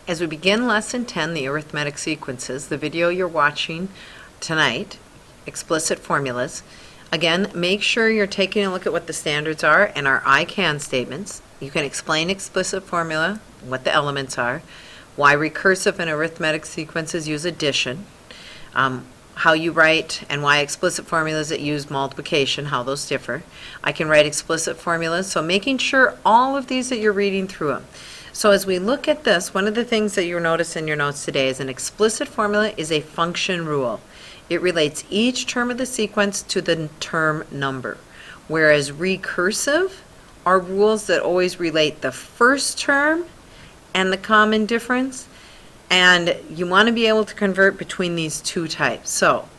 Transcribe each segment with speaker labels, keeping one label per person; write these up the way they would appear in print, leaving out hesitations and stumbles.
Speaker 1: As we begin Lesson 10, the arithmetic sequences, the video you're watching tonight, explicit formulas, again, make sure you're taking a look at what the standards are and our I can statements. You can explain explicit formula, what the elements are, why recursive and arithmetic sequences use addition, how you write and why explicit formulas that use multiplication, how those differ. I can write explicit formulas, so making sure all of these that you're reading through them. So as we look at this, one of the things that you'll notice in your notes today is an explicit formula is a function rule. It relates each term of the sequence to the term number, whereas recursive are rules that always relate the first term and the common difference, and you want to be able to convert between these two types. So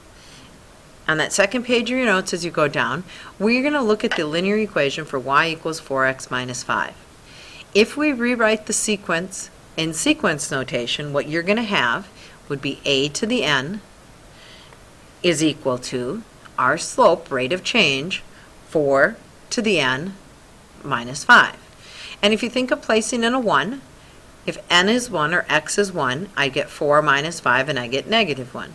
Speaker 1: on that second page of your notes as you go down, we're going to look at the linear equation for y equals 4x minus 5. If we rewrite the sequence in sequence notation, what you're going to have would be a to the n is equal to our slope, rate of change, 4 to the n minus 5. And if you think of placing in a 1, if n is 1 or x is 1, I get 4 minus 5 and I get negative 1.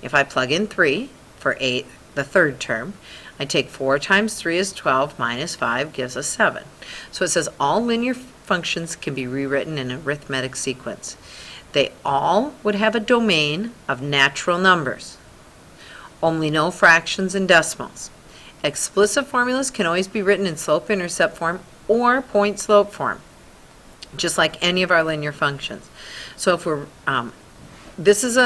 Speaker 1: If I plug in 3 for the third term, I take 4 times 3 is 12 minus 5 gives us 7. So it says all linear functions can be rewritten in arithmetic sequence. They all would have a domain of natural numbers, only no fractions and decimals. Explicit formulas can always be written in slope-intercept form or point-slope form, just like any of our linear functions. So if we're, this is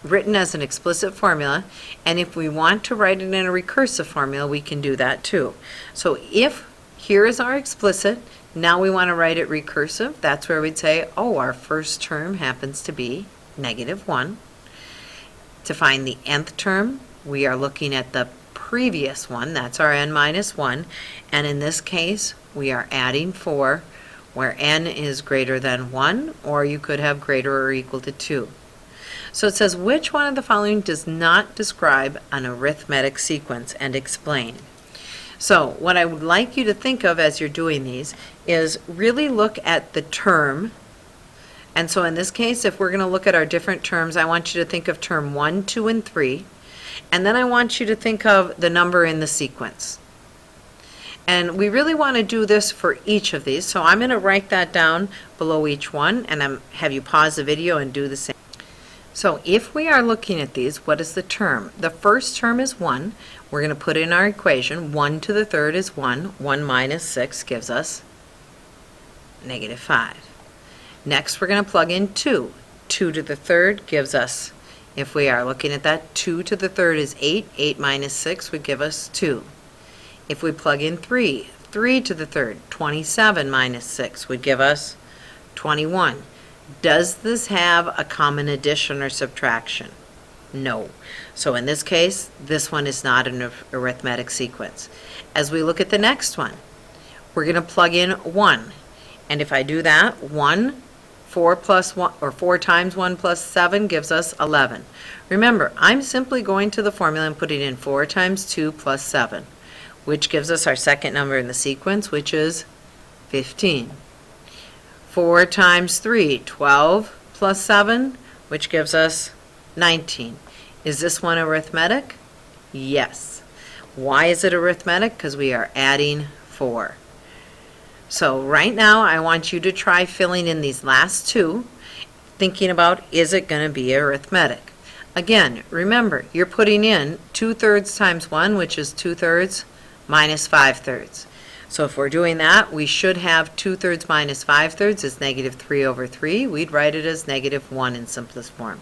Speaker 1: written as an explicit formula, and if we want to write it in a recursive formula, we can do that too. So if here is our explicit, now we want to write it recursive, that's where we'd say, oh, our first term happens to be negative 1. To find the nth term, we are looking at the previous one, that's our n minus 1, and in this case, we are adding 4, where n is greater than 1, or you could have greater or equal to 2. So it says, which one of the following does not describe an arithmetic sequence, and explain. So what I would like you to think of as you're doing these is really look at the term. And so in this case, if we're going to look at our different terms, I want you to think of term 1, 2, and 3. And then I want you to think of the number in the sequence. And we really want to do this for each of these. So I'm going to write that down below each one, and have you pause the video and do the same. So if we are looking at these, what is the term? The first term is 1. We're going to put in our equation. 1 to the third is 1. 1 minus 6 gives us negative 5. Next, we're going to plug in 2. 2 to the third gives us, if we are looking at that, 2 to the third is 8. 8 minus 6 would give us 2. If we plug in 3, 3 to the third, 27 minus 6 would give us 21. Does this have a common addition or subtraction? No. So in this case, this one is not an arithmetic sequence. As we look at the next one, we're going to plug in 1. And if I do that, 4 times 1 plus 7 gives us 11. Remember, I'm simply going to the formula and putting in 4 times 2 plus 7, which gives us our second number in the sequence, which is 15. 4 times 3, 12 plus 7, which gives us 19. Is this one arithmetic? Yes. Why is it arithmetic? Because we are adding 4. So right now I want you to try filling in these last two, thinking about, is it going to be arithmetic? Again, remember, you're putting in 2/3 times 1, which is 2/3 minus 5/3. So if we're doing that, we should have 2/3 minus 5/3 is negative 3 over 3. We'd write it as negative 1 in simplest form.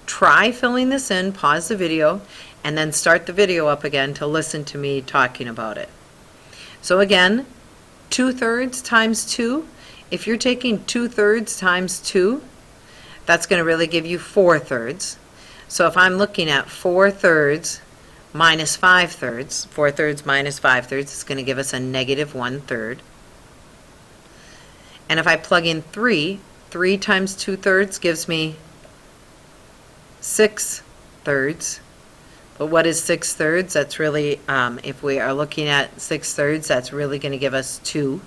Speaker 1: Try filling this in, pause the video, and then start the video up again to listen to me talking about it. So again, 2/3 times 2, if you're taking 2/3 times 2, that's going to really give you 4/3. So if I'm looking at 4/3 minus 5/3, 4/3 minus 5/3 is going to give us a negative 1/3. And if I plug in 3, 3 times 2/3 gives me 6/3. But what is 6/3? That's really, if we are looking at 6/3, that's really going to give us 2.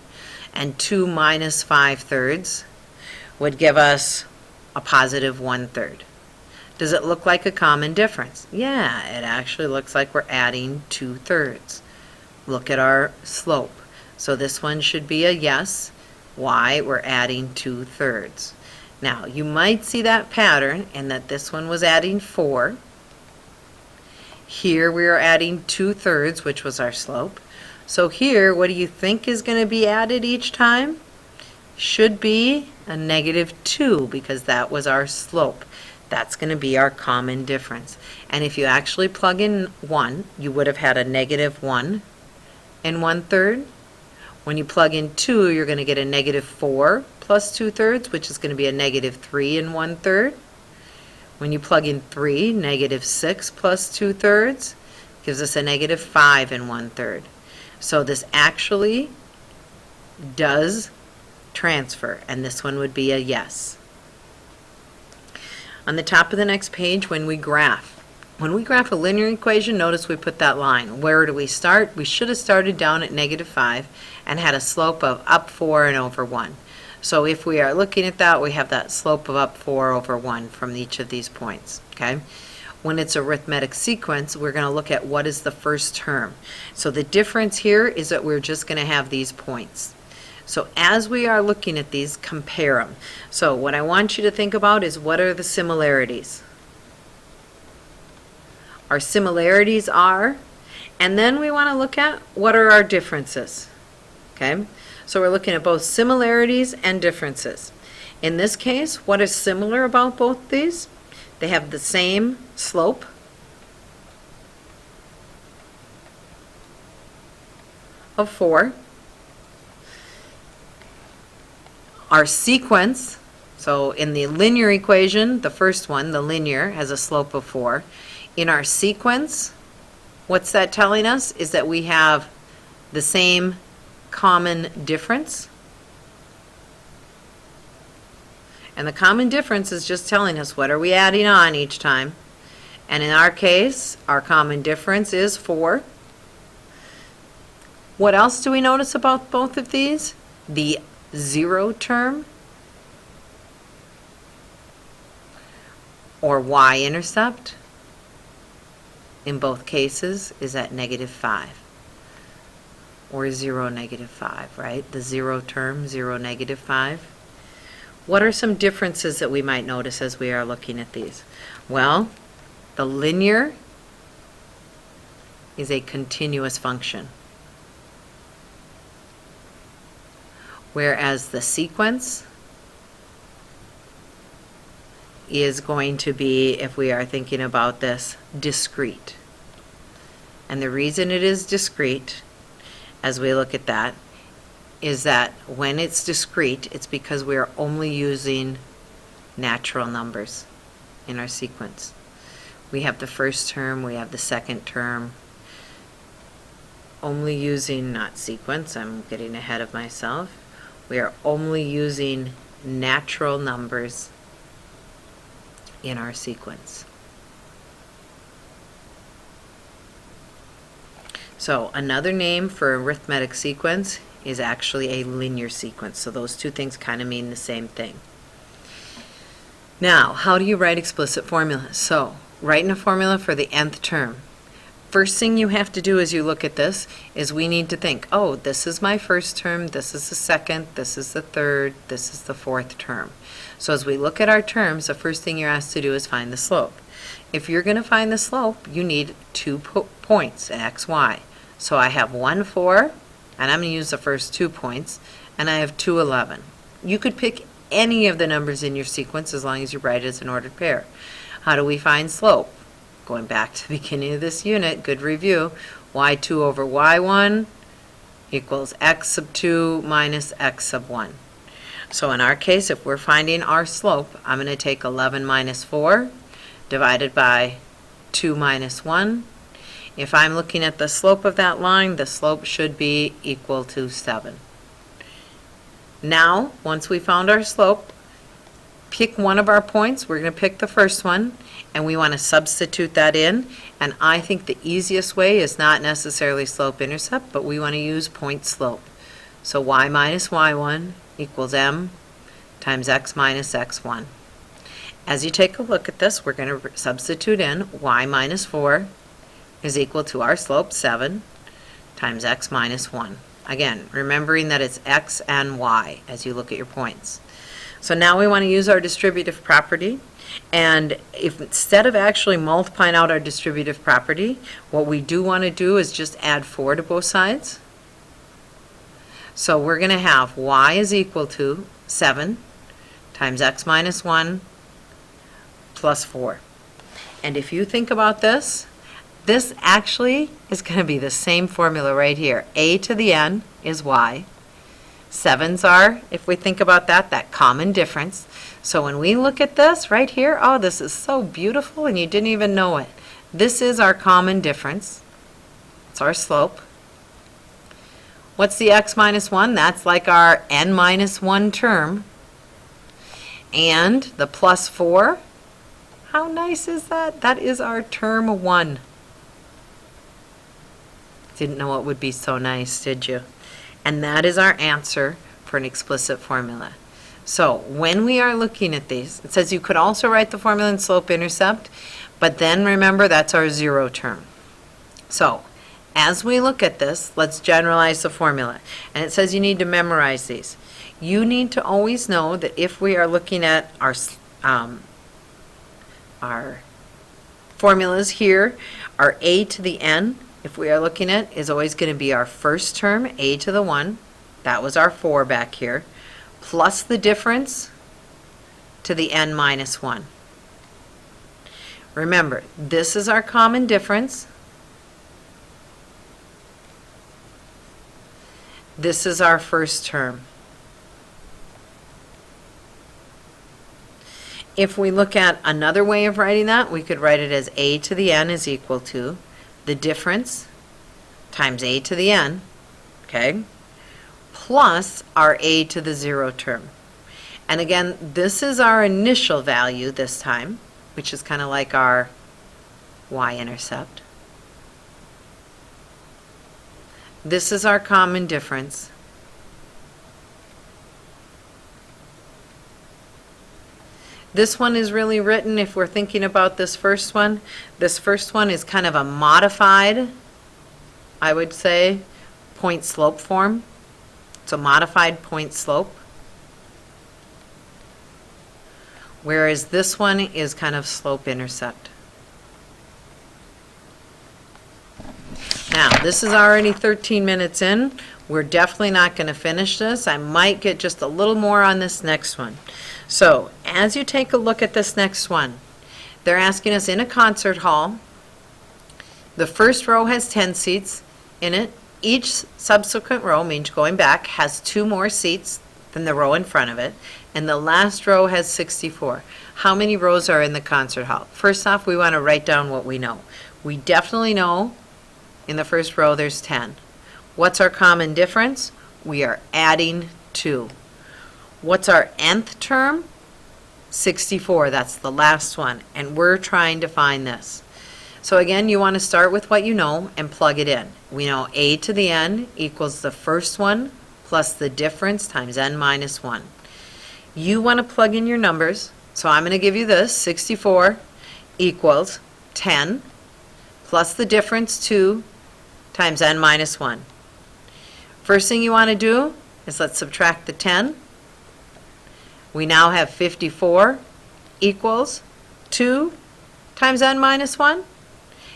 Speaker 1: And 2 minus 5/3 would give us a positive 1/3. Does it look like a common difference? Yeah, it actually looks like we're adding 2/3. Look at our slope. So this one should be a yes. Why? We're adding 2/3. Now, you might see that pattern in that this one was adding 4. Here we are adding 2/3, which was our slope. So here, what do you think is going to be added each time? Should be a -2 because that was our slope. That's going to be our common difference. And if you actually plug in 1, you would have had a -1 and 1/3. When you plug in 2, you're going to get a -4 plus 2/3, which is going to be a -3 and 1/3. When you plug in 3, -6 plus 2/3 gives us a -5 and 1/3. So this actually does transfer, and this one would be a yes. On the top of the next page, when we graph a linear equation, notice we put that line. Where do we start? We should have started down at -5 and had a slope of up 4 and over 1. So if we are looking at that, we have that slope of up 4 over 1 from each of these points, okay? When it's arithmetic sequence, we're going to look at what is the first term. So the difference here is that we're just going to have these points. So as we are looking at these, compare them. So what I want you to think about is what are the similarities? Our similarities are, and then we want to look at what are our differences. Okay? So we're looking at both similarities and differences. In this case, what is similar about both these? They have the same slope. Of 4. Our sequence, so in the linear equation, the first one, the linear, has a slope of 4. In our sequence, what's that telling us? Is that we have the same common difference. And the common difference is just telling us what are we adding on each time. And in our case, our common difference is 4. What else do we notice about both of these? The 0 term, or y-intercept, in both cases is at -5, or 0, -5, right? The 0 term, 0, -5. What are some differences that we might notice as we are looking at these? Well, the linear is a continuous function, whereas the sequence is going to be, if we are thinking about this, discrete. And the reason it is discrete, as we look at that, is that when it's discrete, it's because we are only using natural numbers in our sequence. We have the first term, we have the second term, only using, not sequence, I'm getting ahead of myself, we are only using natural numbers in our sequence. So another name for arithmetic sequence is actually a linear sequence. So those two things kind of mean the same thing. Now, how do you write explicit formulas? So, writing a formula for the nth term. First thing you have to do as you look at this is we need to think, oh, this is my first term, this is the second, this is the third, this is the fourth term. So as we look at our terms, the first thing you're asked to do is find the slope. If you're going to find the slope, you need 2 points, x, y. So I have 1, 4, and I'm going to use the first 2 points, and I have 2, 11. You could pick any of the numbers in your sequence as long as you write it as an ordered pair. How do we find slope? Going back to the beginning of this unit, good review, y2 over y1 equals x sub 2 minus x sub 1. So in our case, if we're finding our slope, I'm going to take 11 minus 4 divided by 2 minus 1. If I'm looking at the slope of that line, the slope should be equal to 7. Now, once we found our slope, pick one of our points. We're going to pick the first one, and we want to substitute that in. And I think the easiest way is not necessarily slope-intercept, but we want to use point slope. So y minus y1 equals m times x minus x1. as you take a look at this, we're going to substitute in y minus 4 is equal to our slope 7 times x minus 1. Again, remembering that it's x and y as you look at your points. So now we want to use our distributive property, and if instead of actually multiplying out our distributive property, what we do want to do is just add 4 to both sides. So we're going to have y is equal to 7 times x minus 1 plus 4. And if you think about this, this actually is going to be the same formula right here. A to the n is y. 7's are, if we think about that, that common difference. So when we look at this right here, oh, this is so beautiful and you didn't even know it. This is our common difference. It's our slope. What's the x minus 1? That's like our n minus 1 term. And the plus 4, how nice is that? That is our term 1. Didn't know it would be so nice, did you? And that is our answer for an explicit formula. So when we are looking at these, it says you could also write the formula in slope-intercept, but then remember that's our 0 term. So as we look at this, let's generalize the formula. And it says you need to memorize these. You need to always know that if we are looking at our formulas here, our a to the n, if we are looking at, is always going to be our first term, a to the 1. That was our 4 back here, plus the difference to the n minus 1. Remember, this is our common difference. This is our first term. If we look at another way of writing that, we could write it as a to the n is equal to the difference times a to the n, okay, plus our a to the 0 term. And again, this is our initial value this time, which is kind of like our y-intercept. This is our common difference. This one is really written, if we're thinking about this first one is kind of a modified, I would say, point slope form. It's a modified point slope. Whereas this one is kind of slope-intercept. Now, this is already 13 minutes in. We're definitely not going to finish this. I might get just a little more on this next one. So, as you take a look at this next one, they're asking us in a concert hall. The first row has 10 seats in it. Each subsequent row, means going back, has 2 more seats than the row in front of it. And the last row has 64. How many rows are in the concert hall? First off, we want to write down what we know. We definitely know in the first row there's 10. What's our common difference? We are adding 2. What's our nth term? 64. That's the last one. And we're trying to find this. So again, you want to start with what you know and plug it in. We know a to the n equals the first one plus the difference times n minus 1. You want to plug in your numbers. So I'm going to give you this. 64 equals 10 plus the difference 2 times n minus 1. First thing you want to do is let's subtract the 10. We now have 54 equals 2 times n minus 1.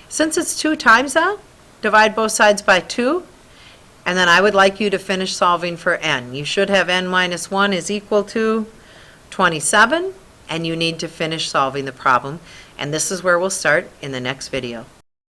Speaker 1: Since it's 2 times that, divide both sides by 2, and then I would like you to finish solving for n. You should have n minus 1 is equal to 27, and you need to finish solving the problem. And this is where we'll start in the next video.